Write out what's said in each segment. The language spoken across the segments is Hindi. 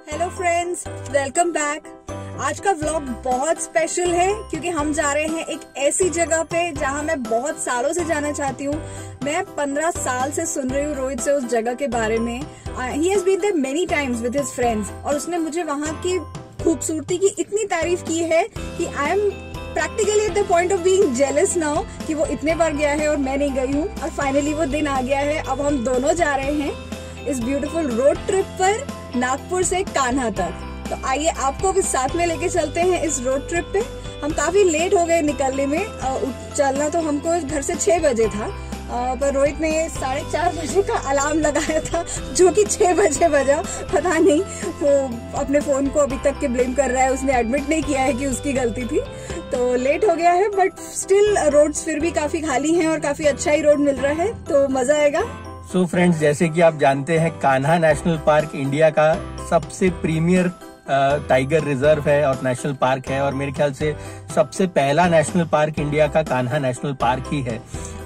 Hello friends, welcome back. आज का व्लॉग बहुत स्पेशल है क्योंकि हम जा रहे हैं एक ऐसी जगह पे जहां मैं बहुत सालों से जाना चाहती हूँ। मैं 15 साल से सुन रही हूँ रोहित से उस जगह के बारे में। He has been there many times with his friends और उसने मुझे वहां की खूबसूरती की इतनी तारीफ की है कि I am practically at the point of being jealous now कि वो इतने बार गया है और मैं नहीं गई हूँ। और फाइनली वो दिन आ गया है। अब हम दोनों जा रहे हैं इस ब्यूटीफुल रोड ट्रिप पर नागपुर से कान्हा तक। तो आइए आपको भी साथ में लेके चलते हैं इस रोड ट्रिप पे। हम काफी लेट हो गए निकलने में। चलना तो हमको घर से 6 बजे था, पर रोहित ने 4:30 बजे का अलार्म लगाया था जो कि 6 बजे बजा। पता नहीं, वो अपने फोन को अभी तक के ब्लेम कर रहा है। उसने एडमिट नहीं किया है कि उसकी गलती थी। तो लेट हो गया है, बट स्टिल रोड्स फिर भी काफी खाली हैं और काफी अच्छा ही रोड मिल रहा है, तो मजा आएगा। सो फ्रेंड्स, जैसे कि आप जानते हैं, कान्हा नेशनल पार्क इंडिया का सबसे प्रीमियर टाइगर रिजर्व है और नेशनल पार्क है। और मेरे ख्याल से सबसे पहला नेशनल पार्क इंडिया का कान्हा नेशनल पार्क ही है।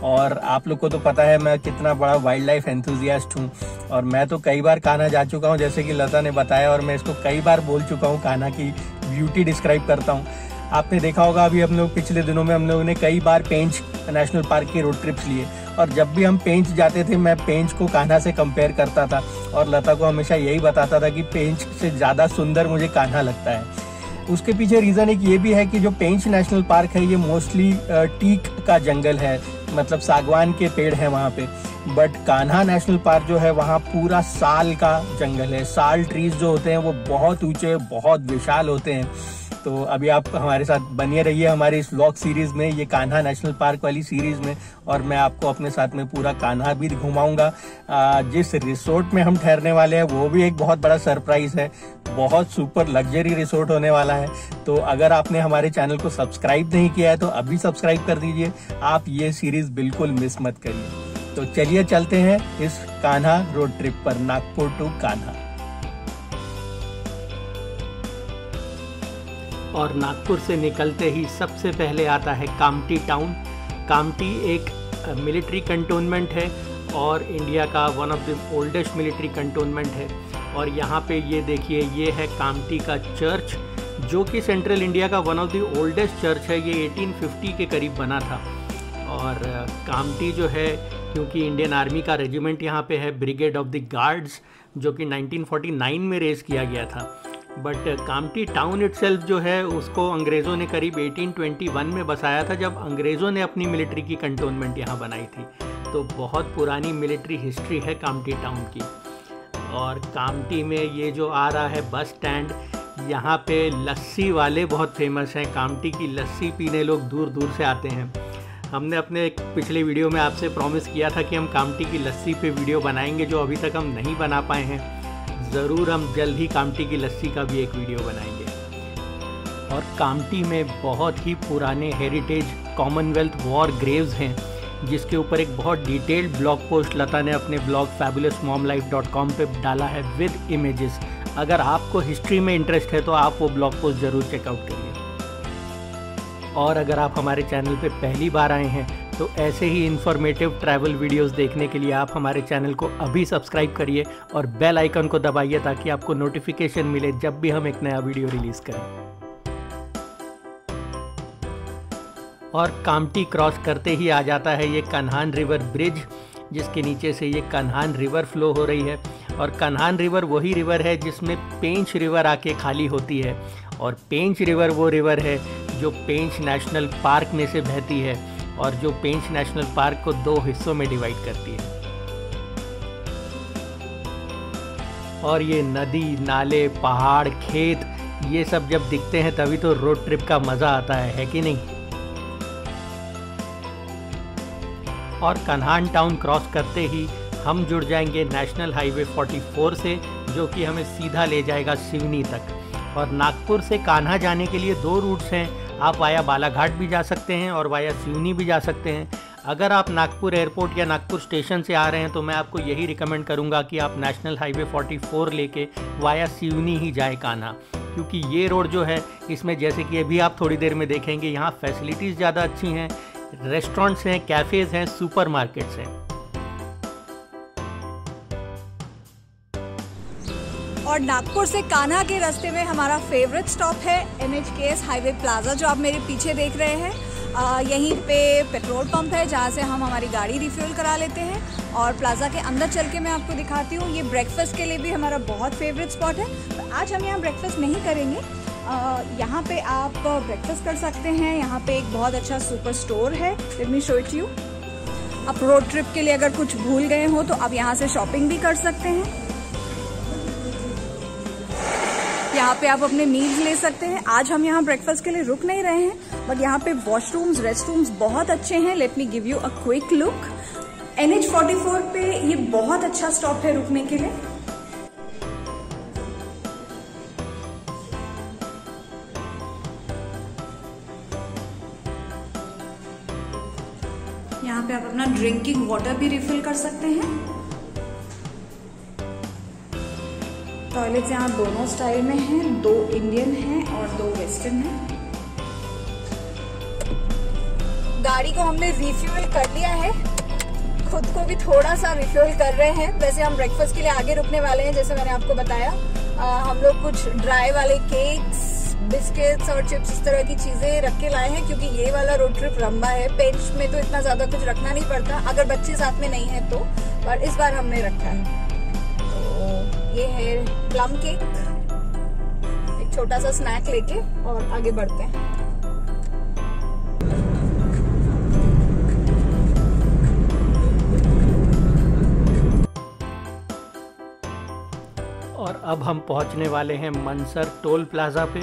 और आप लोग को तो पता है मैं कितना बड़ा वाइल्ड लाइफ एंथुजियास्ट हूँ और मैं तो कई बार कान्हा जा चुका हूँ, जैसे कि लता ने बताया, और मैं इसको कई बार बोल चुका हूँ। कान्हा की ब्यूटी डिस्क्राइब करता हूँ। आपने देखा होगा अभी हम लोग पिछले दिनों में हम लोगों ने कई बार पेंच नेशनल पार्क की रोड ट्रिप्स लिए और जब भी हम पेंच जाते थे मैं पेंच को कान्हा से कंपेयर करता था और लता को हमेशा यही बताता था कि पेंच से ज़्यादा सुंदर मुझे कान्हा लगता है। उसके पीछे रीज़न एक ये भी है कि जो पेंच नेशनल पार्क है ये मोस्टली टीक का जंगल है, मतलब सागवान के पेड़ हैं वहाँ पे। बट कान्हा नेशनल पार्क जो है वहाँ पूरा साल का जंगल है। साल ट्रीज जो होते हैं वो बहुत ऊंचे, बहुत विशाल होते हैं। तो अभी आप हमारे साथ बने रहिए हमारे इस व्लॉग सीरीज में, ये कान्हा नेशनल पार्क वाली सीरीज में, और मैं आपको अपने साथ में पूरा कान्हा भी घुमाऊंगा। जिस रिसोर्ट में हम ठहरने वाले हैं वो भी एक बहुत बड़ा सरप्राइज है। बहुत सुपर लग्जरी रिसोर्ट होने वाला है। तो अगर आपने हमारे चैनल को सब्सक्राइब नहीं किया है तो अभी सब्सक्राइब कर दीजिए। आप ये सीरीज बिल्कुल मिस मत करिए। तो चलिए चलते हैं इस कान्हा रोड ट्रिप पर, नागपुर टू कान्हा। और नागपुर से निकलते ही सबसे पहले आता है कामटी टाउन। कामटी एक मिलिट्री कंटोनमेंट है और इंडिया का one of the oldest military cantonment है। और यहाँ पे ये देखिए, ये है कामटी का चर्च, जो कि सेंट्रल इंडिया का one of the oldest church है। ये 1850 के करीब बना था। और कामटी जो है, क्योंकि इंडियन आर्मी का रेजिमेंट यहाँ पे है, ब्रिगेड ऑफ द गार्ड्स, जो कि 1949 में रेज किया गया था। बट कामटी टाउन इटसेल्फ जो है उसको अंग्रेज़ों ने करीब 1821 में बसाया था, जब अंग्रेज़ों ने अपनी मिलिट्री की कंटोनमेंट यहाँ बनाई थी। तो बहुत पुरानी मिलिट्री हिस्ट्री है कामटी टाउन की। और कामटी में ये जो आ रहा है बस स्टैंड, यहाँ पे लस्सी वाले बहुत फेमस हैं। कामटी की लस्सी पीने लोग दूर दूर से आते हैं। हमने अपने पिछले वीडियो में आपसे प्रॉमिस किया था कि हम कामटी की लस्सी पे वीडियो बनाएंगे, जो अभी तक हम नहीं बना पाए हैं। ज़रूर हम जल्द ही कामटी की लस्सी का भी एक वीडियो बनाएंगे। और कामटी में बहुत ही पुराने हेरिटेज कॉमनवेल्थ वॉर ग्रेव्स हैं, जिसके ऊपर एक बहुत डिटेल्ड ब्लॉग पोस्ट लता ने अपने ब्लॉग fabulousmomlife.com पे डाला है विद इमेजेस। अगर आपको हिस्ट्री में इंटरेस्ट है तो आप वो ब्लॉग पोस्ट ज़रूर चेकआउट करिए। और अगर आप हमारे चैनल पे पहली बार आए हैं तो ऐसे ही इन्फॉर्मेटिव ट्रैवल वीडियोस देखने के लिए आप हमारे चैनल को अभी सब्सक्राइब करिए और बेल आइकन को दबाइए ताकि आपको नोटिफिकेशन मिले जब भी हम एक नया वीडियो रिलीज करें। और कामटी क्रॉस करते ही आ जाता है ये कन्हान रिवर ब्रिज, जिसके नीचे से ये कन्हान रिवर फ्लो हो रही है। और कन्हान रिवर वही रिवर है जिसमें पेंच रिवर आके खाली होती है। और पेंच रिवर वो रिवर है जो पेंच नेशनल पार्क में से बहती है और जो पेंच नेशनल पार्क को 2 हिस्सों में डिवाइड करती है। और ये नदी, नाले, पहाड़, खेत, ये सब जब दिखते हैं तभी तो रोड ट्रिप का मज़ा आता है कि नहीं। और कन्हान टाउन क्रॉस करते ही हम जुड़ जाएंगे नेशनल हाईवे 44 से, जो कि हमें सीधा ले जाएगा सिवनी तक। और नागपुर से कान्हा जाने के लिए 2 रूट्स हैं। आप वाया बालाघाट भी जा सकते हैं और वाया सिवनी भी जा सकते हैं। अगर आप नागपुर एयरपोर्ट या नागपुर स्टेशन से आ रहे हैं तो मैं आपको यही रिकमेंड करूंगा कि आप नेशनल हाईवे 44 लेके वाया सिवनी ही जाए कान्हा, क्योंकि ये रोड जो है इसमें, जैसे कि अभी आप थोड़ी देर में देखेंगे, यहाँ फैसिलिटीज़ ज़्यादा अच्छी हैं, रेस्टोरेंट्स हैं, कैफ़ेज़ हैं, सुपर मार्केट्स हैं। और नागपुर से कान्हा के रास्ते में हमारा फेवरेट स्टॉप है NHKS हाईवे प्लाजा, जो आप मेरे पीछे देख रहे हैं। यहीं पे पेट्रोल पंप है जहाँ से हम हमारी गाड़ी रिफ्यूल करा लेते हैं। और प्लाजा के अंदर चल के मैं आपको दिखाती हूँ। ये ब्रेकफास्ट के लिए भी हमारा बहुत फेवरेट स्पॉट है। तो आज हम यहाँ ब्रेकफास्ट नहीं करेंगे, यहाँ पे आप ब्रेकफास्ट कर सकते हैं। यहाँ पे एक बहुत अच्छा सुपर स्टोर है, let me show it you. आप रोड ट्रिप के लिए अगर कुछ भूल गए हो तो आप यहाँ से शॉपिंग भी कर सकते हैं। यहाँ पे आप अपने मील्स ले सकते हैं। आज हम यहाँ ब्रेकफास्ट के लिए रुक नहीं रहे हैं, बट यहाँ पे वॉशरूम्स, रेस्टरूम्स बहुत अच्छे हैं। Let me give you a quick look. NH44 पे ये बहुत अच्छा स्टॉप है रुकने के लिए। यहाँ पे आप अपना ड्रिंकिंग वाटर भी रिफिल कर सकते हैं। टॉयलेट्स यहाँ दोनों स्टाइल में हैं, 2 इंडियन हैं और 2 वेस्टर्न हैं। गाड़ी को हमने रिफ्यूल कर लिया है, खुद को भी थोड़ा सा रिफ्यूल कर रहे हैं। वैसे हम ब्रेकफास्ट के लिए आगे रुकने वाले हैं, जैसे मैंने आपको बताया। हम लोग कुछ ड्राई वाले केक्स, बिस्किट्स और चिप्स इस तरह की चीजें रख के लाए हैं, क्योंकि ये वाला रोड ट्रिप लंबा है। पेंच में तो इतना ज्यादा कुछ रखना नहीं पड़ता अगर बच्चे साथ में नहीं है तो, पर इस बार हमने रखा है। तो ये है प्लम केक, एक छोटा सा स्नैक लेके और आगे बढ़ते हैं। और अब हम पहुंचने वाले हैं मनसर टोल प्लाज़ा पे।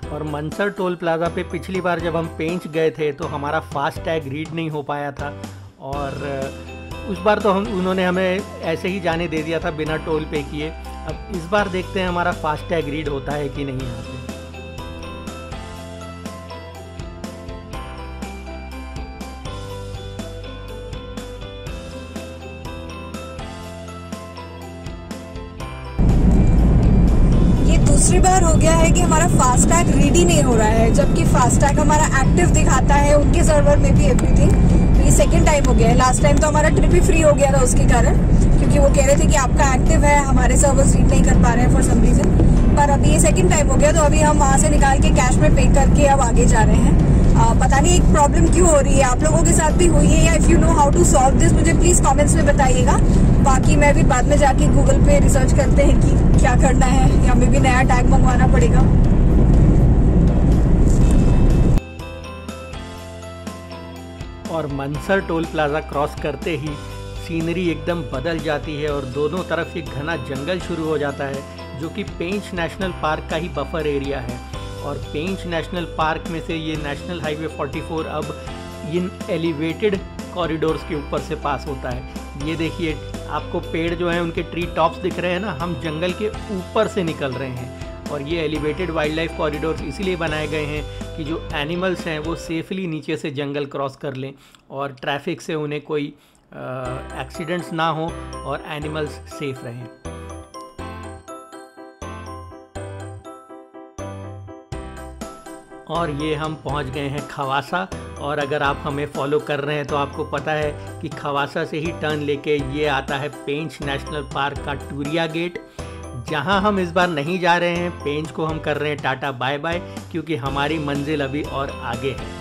और मनसर टोल प्लाज़ा पे पिछली बार जब हम पेंच गए थे तो हमारा फास्टैग रीड नहीं हो पाया था, और उस बार तो उन्होंने हमें ऐसे ही जाने दे दिया था बिना टोल पे किए। अब इस बार देखते हैं हमारा फास्टैग रीड होता है कि नहीं यहाँ पे। दूसरी बार हो गया है कि हमारा फास्टैग रीड ही नहीं हो रहा है, जबकि फास्टैग हमारा एक्टिव दिखाता है उनके सर्वर में भी एवरीथिंग। तो ये सेकंड टाइम हो गया है। लास्ट टाइम तो हमारा ट्रिप ही फ्री हो गया था उसके कारण, क्योंकि वो कह रहे थे कि आपका एक्टिव है, हमारे सर्वर्स रीड नहीं कर पा रहे हैं फॉर सम रीजन। पर अभी ये सेकंड टाइम हो गया, तो अभी हम वहाँ से निकाल के कैश में पे करके अब आगे जा रहे हैं। पता नहीं एक प्रॉब्लम क्यों हो रही है, आप लोगों के साथ भी हुई है, या if you know how to solve this मुझे प्लीज कमेंट्स में बताइएगा। बाकी मैं भी बाद में जाके गूगल पे रिसर्च करते हैं कि क्या करना है, या हमें भी नया टैग मंगवाना पड़ेगा। और मनसर टोल प्लाज़ा क्रॉस करते ही सीनरी एकदम बदल जाती है और दोनों तरफ एक घना जंगल शुरू हो जाता है, जो कि पेंच नेशनल पार्क का ही बफर एरिया है। और पेंच नेशनल पार्क में से ये नेशनल हाईवे 44 अब इन एलिवेटेड कॉरिडोर्स के ऊपर से पास होता है। ये देखिए, आपको पेड़ जो हैं उनके ट्री टॉप्स दिख रहे हैं ना, हम जंगल के ऊपर से निकल रहे हैं। और ये एलिवेटेड वाइल्ड लाइफ कॉरिडोर्स इसीलिए बनाए गए हैं कि जो एनिमल्स हैं वो सेफली नीचे से जंगल क्रॉस कर लें और ट्रैफिक से उन्हें कोई एक्सीडेंट्स ना हो और एनिमल्स सेफ रहें। और ये हम पहुंच गए हैं खवासा। और अगर आप हमें फॉलो कर रहे हैं तो आपको पता है कि खवासा से ही टर्न लेके ये आता है पेंच नेशनल पार्क का टूरिया गेट, जहां हम इस बार नहीं जा रहे हैं। पेंच को हम कर रहे हैं टाटा बाय बाय, क्योंकि हमारी मंजिल अभी और आगे है।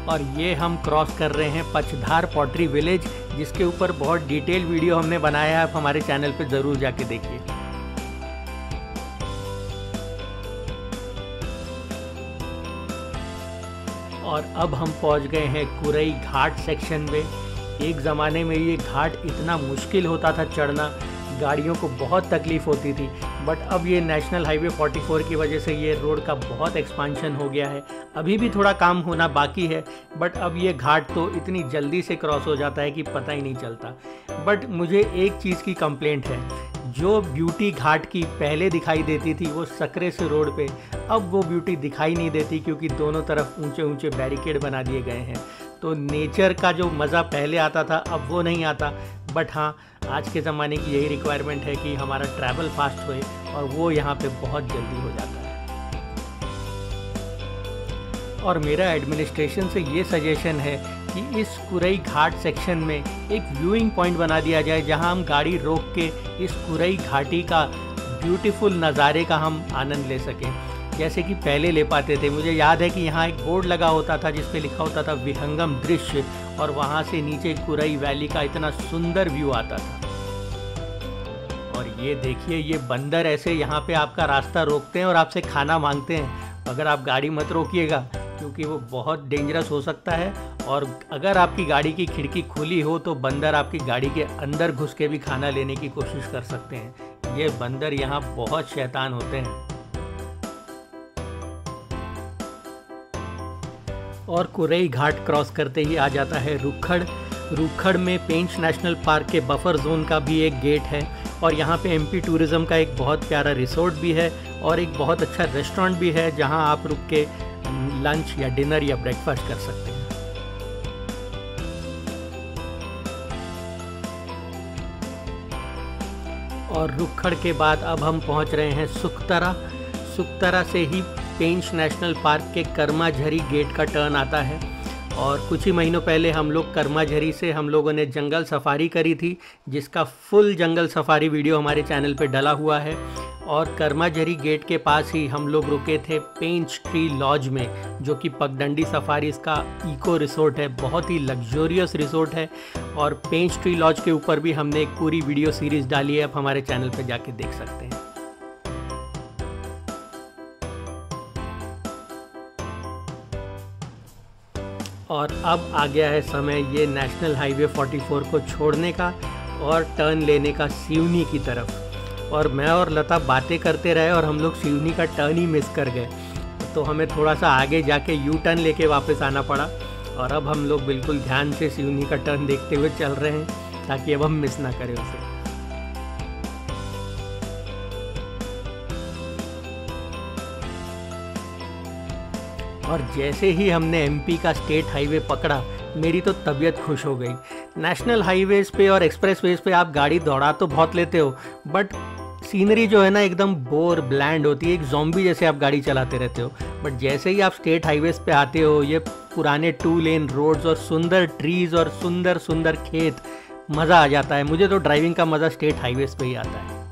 और ये हम क्रॉस कर रहे हैं पचधार पॉटरी विलेज, जिसके ऊपर बहुत डिटेल वीडियो हमने बनाया है, आप हमारे चैनल पे ज़रूर जाके देखिए। और अब हम पहुंच गए हैं कुरई घाट सेक्शन में। एक ज़माने में ये घाट इतना मुश्किल होता था चढ़ना, गाड़ियों को बहुत तकलीफ़ होती थी, बट अब ये नेशनल हाईवे 44 की वजह से ये रोड का बहुत एक्सपांशन हो गया है। अभी भी थोड़ा काम होना बाकी है, बट अब ये घाट तो इतनी जल्दी से क्रॉस हो जाता है कि पता ही नहीं चलता। बट मुझे एक चीज़ की कंप्लेंट है, जो ब्यूटी घाट की पहले दिखाई देती थी वो सकरे से रोड पे, अब वो ब्यूटी दिखाई नहीं देती, क्योंकि दोनों तरफ ऊंचे ऊंचे बैरिकेड बना दिए गए हैं। तो नेचर का जो मज़ा पहले आता था अब वो नहीं आता। बट हाँ, आज के ज़माने की यही रिक्वायरमेंट है कि हमारा ट्रैवल फास्ट होए, और वो यहाँ पे बहुत जल्दी हो जाता है। और मेरा एडमिनिस्ट्रेशन से ये सजेशन है कि इस कुरई घाट सेक्शन में एक व्यूइंग पॉइंट बना दिया जाए, जहां हम गाड़ी रोक के इस कुरई घाटी का ब्यूटीफुल नज़ारे का हम आनंद ले सकें, जैसे कि पहले ले पाते थे। मुझे याद है कि यहाँ एक बोर्ड लगा होता था जिस पे लिखा होता था विहंगम दृश्य, और वहाँ से नीचे कुरई वैली का इतना सुंदर व्यू आता था। और ये देखिए, ये बंदर ऐसे यहाँ पे आपका रास्ता रोकते हैं और आपसे खाना मांगते हैं, मगर आप गाड़ी मत रोकिएगा क्योंकि वो बहुत डेंजरस हो सकता है। और अगर आपकी गाड़ी की खिड़की खुली हो तो बंदर आपकी गाड़ी के अंदर घुस के भी खाना लेने की कोशिश कर सकते हैं। ये बंदर यहाँ बहुत शैतान होते हैं। और कुरई घाट क्रॉस करते ही आ जाता है रुखड़। रुखड़ में पेंच नेशनल पार्क के बफर जोन का भी एक गेट है, और यहाँ पे एमपी टूरिज़्म का एक बहुत प्यारा रिसोर्ट भी है और एक बहुत अच्छा रेस्टोरेंट भी है जहाँ आप रुक के लंच या डिनर या ब्रेकफास्ट कर सकते हैं। और रुखड़ के बाद अब हम पहुँच रहे हैं सुखतरा। सुखतरा से ही पेंच नेशनल पार्क के कर्माझरी गेट का टर्न आता है, और कुछ ही महीनों पहले हम लोग कर्माझरी से हम लोगों ने जंगल सफारी करी थी, जिसका फुल जंगल सफारी वीडियो हमारे चैनल पे डला हुआ है। और कर्माझरी गेट के पास ही हम लोग रुके थे पेंच ट्री लॉज में, जो कि पगडंडी सफारीज का इको रिसोर्ट है, बहुत ही लग्जरियस रिसोर्ट है। और पेंच ट्री लॉज के ऊपर भी हमने एक पूरी वीडियो सीरीज़ डाली है, आप हमारे चैनल पर जाके देख सकते हैं। और अब आ गया है समय ये नेशनल हाईवे 44 को छोड़ने का और टर्न लेने का सिवनी की तरफ। और मैं और लता बातें करते रहे और हम लोग सिवनी का टर्न ही मिस कर गए, तो हमें थोड़ा सा आगे जाके यू टर्न लेके वापस आना पड़ा। और अब हम लोग बिल्कुल ध्यान से सिवनी का टर्न देखते हुए चल रहे हैं ताकि अब हम मिस ना करें उसे। और जैसे ही हमने एमपी का स्टेट हाईवे पकड़ा, मेरी तो तबीयत खुश हो गई। नेशनल हाईवेज़ पे और एक्सप्रेसवेज़ पे आप गाड़ी दौड़ा तो बहुत लेते हो, बट सीनरी जो है ना एकदम बोर ब्लैंड होती है, एक ज़ॉम्बी जैसे आप गाड़ी चलाते रहते हो। बट जैसे ही आप स्टेट हाईवेज़ पे आते हो, ये पुराने 2 लेन रोड्स और सुंदर ट्रीज़ और सुंदर सुंदर खेत, मज़ा आ जाता है। मुझे तो ड्राइविंग का मज़ा स्टेट हाईवेज़ पे ही आता है।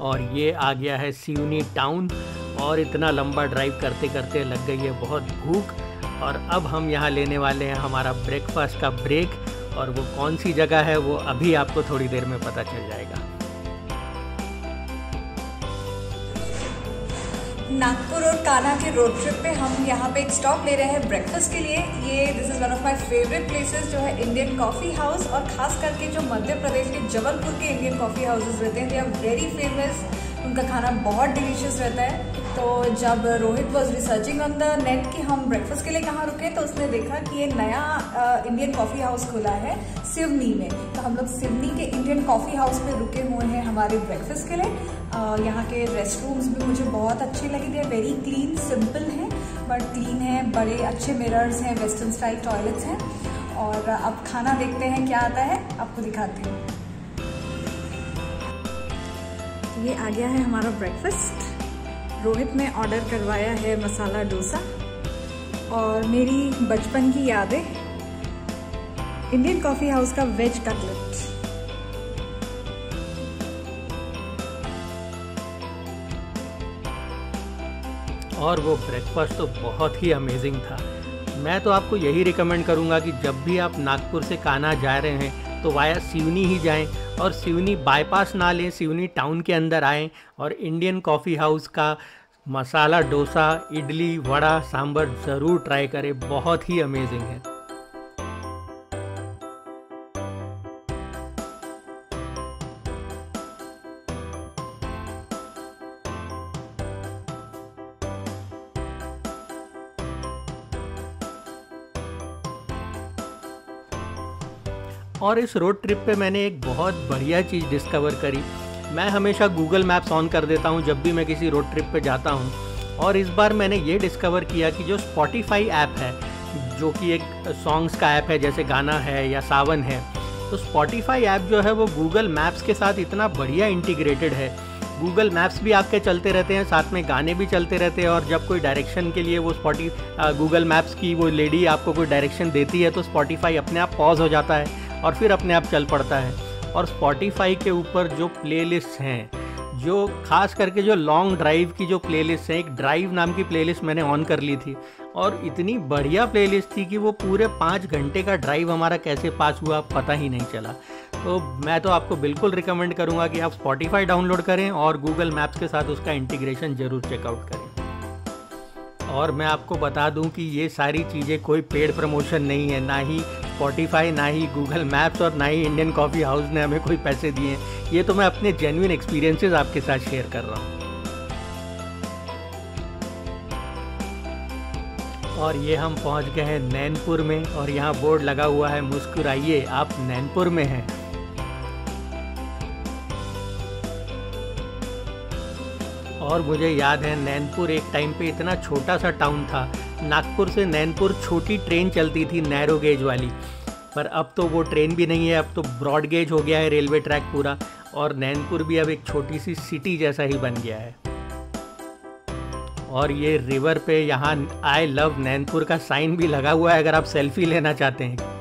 और ये आ गया है सिवनी टाउन, और इतना लंबा ड्राइव करते करते लग गई है बहुत भूख। और अब हम यहाँ लेने वाले हैं हमारा ब्रेकफास्ट का ब्रेक, और वो कौन सी जगह है वो अभी आपको थोड़ी देर में पता चल जाएगा। नागपुर और कान्हा के रोड ट्रिप पे हम यहाँ पे एक स्टॉप ले रहे हैं ब्रेकफास्ट के लिए। ये this is one of my favourite places जो है इंडियन कॉफ़ी हाउस, और ख़ास करके जो मध्य प्रदेश के जबलपुर के इंडियन कॉफ़ी हाउसेस रहते हैं, दे आर वेरी फेमस। उनका खाना बहुत डिलीशियस रहता है। तो जब Rohit was researching on the net कि हम ब्रेकफास्ट के लिए कहाँ रुके, तो उसने देखा कि ये नया इंडियन कॉफ़ी हाउस खुला है सिवनी में। तो हम लोग सिवनी के इंडियन कॉफ़ी हाउस पे रुके हुए हैं हमारे ब्रेकफास्ट के लिए। यहाँ के रेस्ट रूम्स भी मुझे बहुत अच्छे लगे, थे वेरी क्लीन, सिंपल हैं बट क्लीन है, बड़े अच्छे मिरर्स हैं, वेस्टर्न स्टाइल टॉयलेट्स हैं। और अब खाना देखते हैं क्या आता है, आपको दिखाती हूँ। ये आ गया है हमारा ब्रेकफास्ट। रोहित ने ऑर्डर करवाया है मसाला डोसा, और मेरी बचपन की यादें, इंडियन कॉफ़ी हाउस का वेज कटलेट। और वो ब्रेकफास्ट तो बहुत ही अमेजिंग था। मैं तो आपको यही रिकमेंड करूँगा कि जब भी आप नागपुर से कान्हा जा रहे हैं तो वाया सिवनी ही जाएं, और सिवनी बाईपास ना लें, सिवनी टाउन के अंदर आएं और इंडियन कॉफ़ी हाउस का मसाला डोसा, इडली, वड़ा, सांभर ज़रूर ट्राई करें, बहुत ही अमेजिंग है। और इस रोड ट्रिप पे मैंने एक बहुत बढ़िया चीज़ डिस्कवर करी। मैं हमेशा गूगल मैप्स ऑन कर देता हूँ जब भी मैं किसी रोड ट्रिप पे जाता हूँ, और इस बार मैंने ये डिस्कवर किया कि जो स्पॉटिफाई ऐप है, जो कि एक सॉन्ग्स का ऐप है जैसे गाना है या सावन है, तो स्पॉटिफाई ऐप जो है वो गूगल मैप्स के साथ इतना बढ़िया इंटीग्रेटेड है गूगल मैप्स भी आपके चलते रहते हैं, साथ में गाने भी चलते रहते हैं, और जब कोई डायरेक्शन के लिए वो गूगल मैप्स की वो लेडी आपको कोई डायरेक्शन देती है तो स्पॉटिफाई अपने आप पॉज हो जाता है और फिर अपने आप चल पड़ता है। और स्पॉटिफाई के ऊपर जो प्लेलिस्ट हैं, जो खास करके जो लॉन्ग ड्राइव की जो प्लेलिस्ट है, एक ड्राइव नाम की प्लेलिस्ट मैंने ऑन कर ली थी और इतनी बढ़िया प्लेलिस्ट थी कि वो पूरे 5 घंटे का ड्राइव हमारा कैसे पास हुआ पता ही नहीं चला। तो मैं तो आपको बिल्कुल रिकमेंड करूँगा कि आप स्पॉटिफाई डाउनलोड करें और गूगल मैप्स के साथ उसका इंटीग्रेशन ज़रूर चेकआउट करें। और मैं आपको बता दूं कि ये सारी चीज़ें कोई पेड प्रमोशन नहीं है, ना ही स्पॉटिफाई, ना ही गूगल मैप्स और ना ही इंडियन कॉफ़ी हाउस ने हमें कोई पैसे दिए हैं। ये तो मैं अपने जेन्युइन एक्सपीरियंसेस आपके साथ शेयर कर रहा हूँ। और ये हम पहुँच गए हैं नैनपुर में और यहाँ बोर्ड लगा हुआ है मुस्कुराइए आप नैनपुर में हैं। और मुझे याद है नैनपुर एक टाइम पे इतना छोटा सा टाउन था, नागपुर से नैनपुर छोटी ट्रेन चलती थी नैरो गेज वाली, पर अब तो वो ट्रेन भी नहीं है, अब तो ब्रॉड गेज हो गया है रेलवे ट्रैक पूरा, और नैनपुर भी अब एक छोटी सी सिटी जैसा ही बन गया है। और ये रिवर पे यहाँ आई लव नैनपुर का साइन भी लगा हुआ है अगर आप सेल्फी लेना चाहते हैं।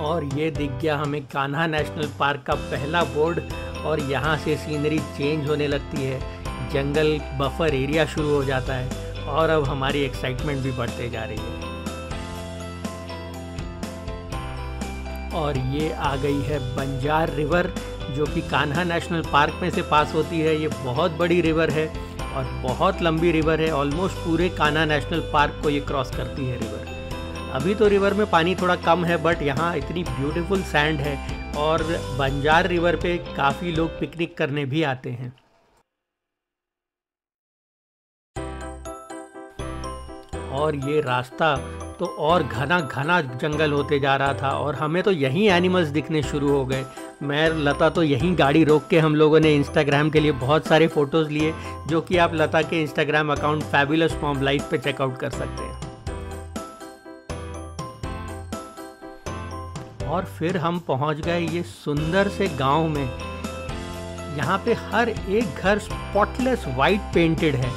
और ये दिख गया हमें कान्हा नेशनल पार्क का पहला बोर्ड, और यहाँ से सीनरी चेंज होने लगती है, जंगल बफर एरिया शुरू हो जाता है और अब हमारी एक्साइटमेंट भी बढ़ते जा रही है। और ये आ गई है बंजार रिवर जो कि कान्हा नेशनल पार्क में से पास होती है। ये बहुत बड़ी रिवर है और बहुत लंबी रिवर है, ऑलमोस्ट पूरे कान्हा नेशनल पार्क को ये क्रॉस करती है रिवर। अभी तो रिवर में पानी थोड़ा कम है बट यहाँ इतनी ब्यूटीफुल सैंड है और बंजार रिवर पे काफ़ी लोग पिकनिक करने भी आते हैं। और ये रास्ता तो और घना घना जंगल होते जा रहा था और हमें तो यहीं एनिमल्स दिखने शुरू हो गए। मैं लता तो यहीं गाड़ी रोक के हम लोगों ने इंस्टाग्राम के लिए बहुत सारे फ़ोटोज़ लिए, जो कि आप लता के Instagram account fabulous mom life पे चेकआउट कर सकते हैं। और फिर हम पहुंच गए ये सुंदर से गांव में। यहाँ पे हर एक घर स्पॉटलेस वाइट पेंटेड है,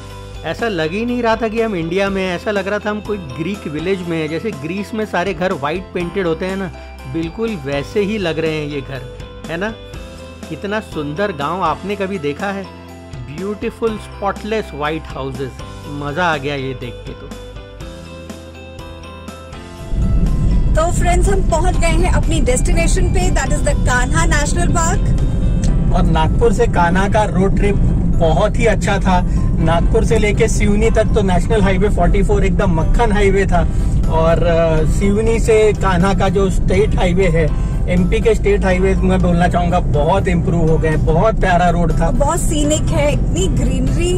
ऐसा लग ही नहीं रहा था कि हम इंडिया में हैं, ऐसा लग रहा था हम कोई ग्रीक विलेज में है। जैसे ग्रीस में सारे घर वाइट पेंटेड होते हैं ना, बिल्कुल वैसे ही लग रहे हैं ये घर, है ना। इतना सुंदर गांव आपने कभी देखा है? ब्यूटीफुल स्पॉटलेस वाइट हाउसेस, मज़ा आ गया ये देख के। तो फ्रेंड्स हम पहुंच गए हैं अपनी डेस्टिनेशन पे, that is the Kanha national park. और नागपुर से कान्हा का रोड ट्रिप बहुत ही अच्छा था। नागपुर से लेके सिवनी तक तो नेशनल हाईवे 44 एकदम मक्खन हाईवे था, और सिवनी से कान्हा का जो स्टेट हाईवे है, एमपी के स्टेट हाईवे मैं बोलना चाहूंगा बहुत इम्प्रूव हो गए। बहुत प्यारा रोड था, बहुत सीनिक है, इतनी ग्रीनरी,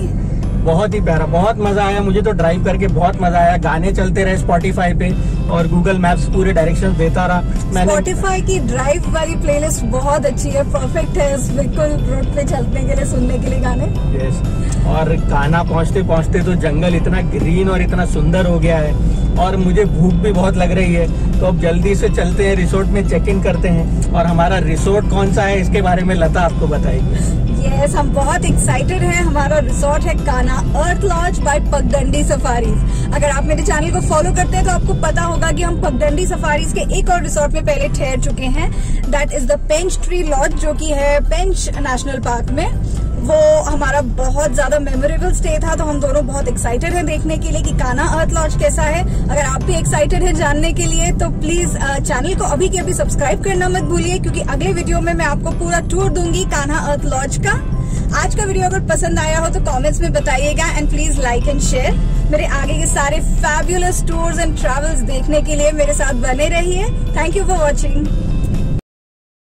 बहुत ही प्यारा, बहुत मजा आया। मुझे तो ड्राइव करके बहुत मजा आया। गाने चलते रहे स्पॉटिफाई पे और गूगल मैप्स पूरे डायरेक्शन देता रहा। स्पॉटिफाई की ड्राइव वाली प्लेलिस्ट बहुत अच्छी है, परफेक्ट है बिल्कुल रोड पे चलने के लिए, सुनने के लिए गाने। यस। और कान्हा पहुंचते पहुंचते तो जंगल इतना ग्रीन और इतना सुंदर हो गया है और मुझे भूख भी बहुत लग रही है, तो अब जल्दी से चलते हैं रिसोर्ट में, चेक इन करते हैं। और हमारा रिसोर्ट कौन सा है इसके बारे में लता आपको बताएगी। यस, हम बहुत एक्साइटेड हैं। हमारा रिसोर्ट है कान्हा अर्थ लॉज बाय पगडंडी सफारीज। अगर आप मेरे चैनल को फॉलो करते हैं तो आपको पता होगा कि हम पगडंडी सफारीज के एक और रिसोर्ट में पहले ठहर चुके हैं, that is the Pench tree lodge, जो कि है पेंच नेशनल पार्क में। वो हमारा बहुत ज्यादा मेमोरेबल स्टे था, तो हम दोनों बहुत एक्साइटेड हैं देखने के लिए कि कान्हा अर्थ लॉज कैसा है। अगर आप भी एक्साइटेड हैं जानने के लिए तो प्लीज चैनल को अभी के अभी सब्सक्राइब करना मत भूलिए, क्योंकि अगले वीडियो में मैं आपको पूरा टूर दूंगी कान्हा अर्थ लॉज का। आज का वीडियो अगर पसंद आया हो तो कमेंट्स में बताइएगा and please like and share. मेरे आगे के सारे फैबुलस टूर्स एंड ट्रैवल्स देखने के लिए मेरे साथ बने रहिए। Thank you for watching.